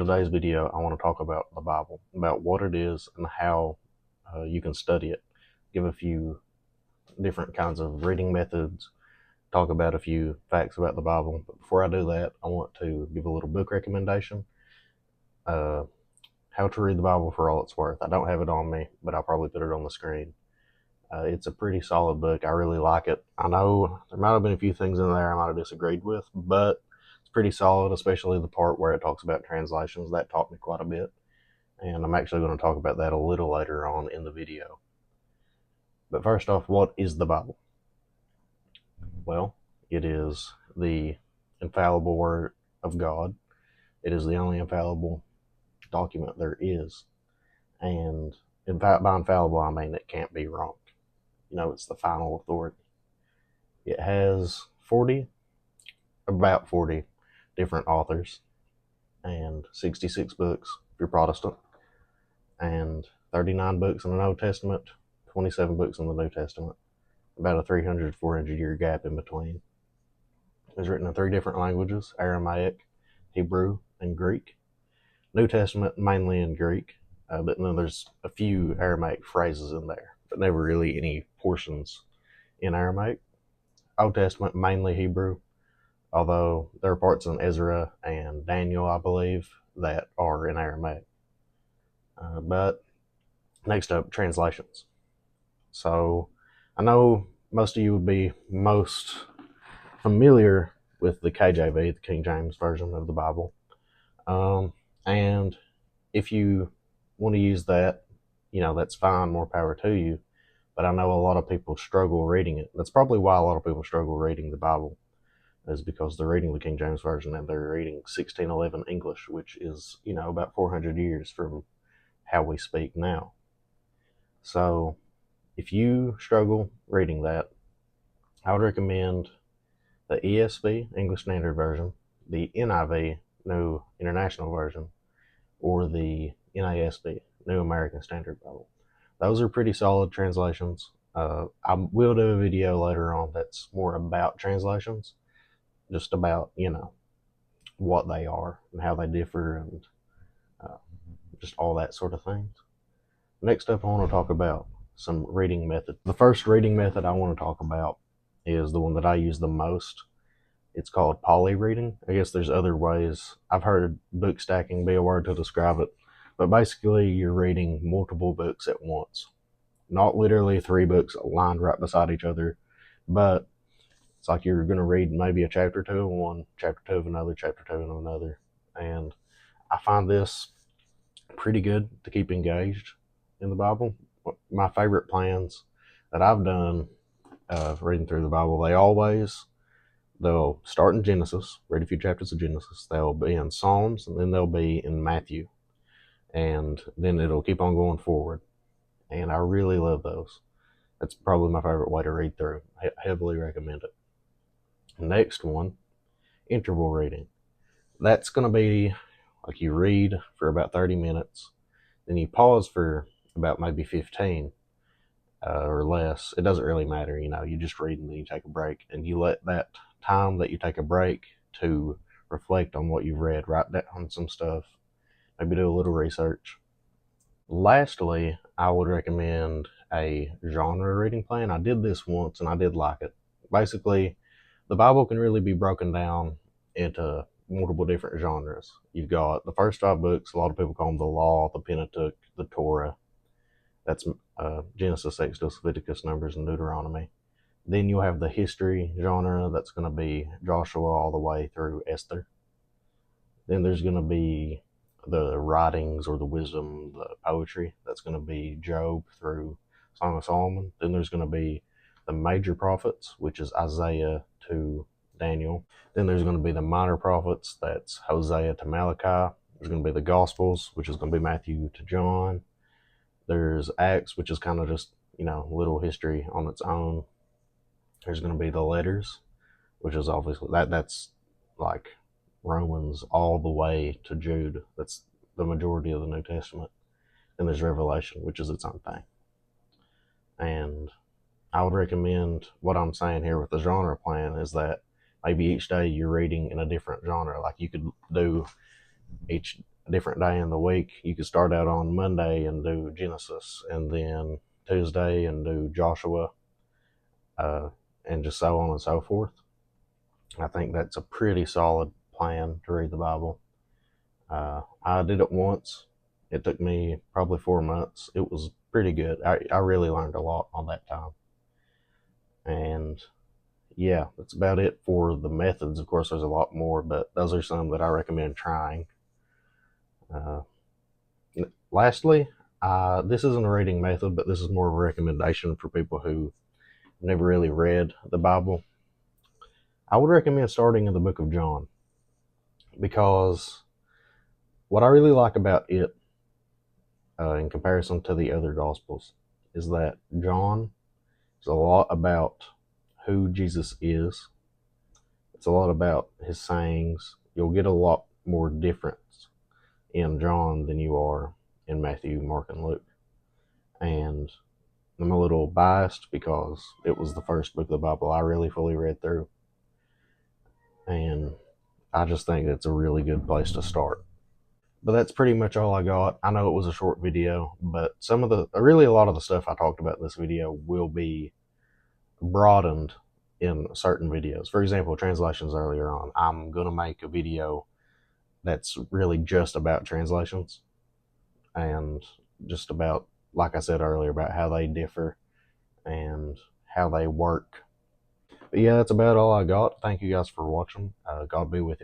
today's video, I want to talk about the Bible, about what it is and how you can study it. Give a few different kinds of reading methods, talk about a few facts about the Bible. But before I do that, I want to give a little book recommendation. How to Read the Bible for All It's Worth. I don't have it on me, but I'll probably put it on the screen. It's a pretty solid book. I really like it. I know there might have been a few things in there I might have disagreed with, but it's pretty solid, especially the part where it talks about translations. That taught me quite a bit, and I'm actually going to talk about that a little later on in the video. But first off, what is the Bible? Well, it is the infallible Word of God. It is the only infallible document there is. And by infallible, I mean it can't be wrong. It's the final authority. It has about 40 different authors and 66 books if you're Protestant, and 39 books in the Old Testament, 27 books in the New Testament, about a 300 to 400 year gap in between. It was written in 3 different languages: Aramaic, Hebrew, and Greek. New Testament mainly in Greek, but then there's a few Aramaic phrases in there, but never really any portions in Aramaic. Old Testament mainly Hebrew, although there are parts in Ezra and Daniel, I believe, that are in Aramaic. But next up, translations. So I know most of you would be most familiar with the KJV, the King James Version of the Bible. And if you want to use that, that's fine, more power to you. But I know a lot of people struggle reading it. That's probably why a lot of people struggle reading the Bible, is because they're reading the King James Version and they're reading 1611 English, which is, about 400 years from how we speak now. So if you struggle reading that, I would recommend the ESV, English Standard Version, the NIV, New International Version, or the NASB, New American Standard Bible. Those are pretty solid translations. I will do a video later on that's more about translations, just about, what they are and how they differ and just all that sort of things. Next up, I want to talk about some reading methods. The first reading method I want to talk about is the one that I use the most. It's called poly reading. I guess there's other ways. I've heard book stacking be a word to describe it, but basically you're reading multiple books at once. Not literally 3 books lined right beside each other, but it's like you're going to read maybe a chapter 2 of one, chapter 2 of another, chapter 2 of another. And I find this pretty good to keep engaged in the Bible. My favorite plans that I've done reading through the Bible, they'll start in Genesis, read a few chapters of Genesis, they'll be in Psalms, and then they'll be in Matthew. And then it'll keep on going forward. And I really love those. That's probably my favorite way to read through. I heavily recommend it. Next one, interval reading. That's going to be like you read for about 30 minutes, then you pause for about maybe 15 or less. It doesn't really matter, you just read and then you take a break, and you let that time that you take a break to reflect on what you've read, write down some stuff, maybe do a little research. Lastly, I would recommend a genre reading plan. I did this once and I did like it. Basically, the Bible can really be broken down into multiple different genres. You've got the first 5 books, a lot of people call them the Law, the Pentateuch, the Torah. That's Genesis, Exodus, Leviticus, Numbers, and Deuteronomy. Then you'll have the history genre. That's going to be Joshua all the way through Esther. Then there's going to be the writings or the wisdom, the poetry. That's going to be Job through Song of Solomon. Then there's going to be the major prophets, which is Isaiah to Daniel. Then there's going to be the minor prophets. That's Hosea to Malachi. There's going to be the Gospels, which is going to be Matthew to John. There's Acts, which is kind of just, little history on its own. There's going to be the letters, which is obviously, that's like Romans all the way to Jude. That's the majority of the New Testament. And there's Revelation, which is its own thing. And I would recommend, what I'm saying here with the genre plan is that maybe each day you're reading in a different genre. Like you could do each a different day in the week. You could start out on Monday and do Genesis, and then Tuesday and do Joshua, and just so on and so forth. I think that's a pretty solid plan to read the Bible. I did it once. It took me probably 4 months. It was pretty good. I really learned a lot on that time. And yeah, that's about it for the methods. Of course, there's a lot more, but those are some that I recommend trying. Uh, Lastly, this isn't a reading method, but this is more of a recommendation for people who never really read the Bible. I would recommend starting in the book of John, because what I really like about it, in comparison to the other Gospels, is that John is a lot about who Jesus is. It's a lot about his sayings. You'll get a lot more difference in John than you are in Matthew, Mark, and Luke. And I'm a little biased because it was the first book of the Bible I really fully read through. And I just think it's a really good place to start. But that's pretty much all I got. I know it was a short video, but really a lot of the stuff I talked about in this video will be broadened in certain videos. For example, translations earlier on. I'm going to make a video that's really just about translations, and just about, like I said earlier, about how they differ and how they work. But yeah, that's about all I got. Thank you guys for watching. God be with you.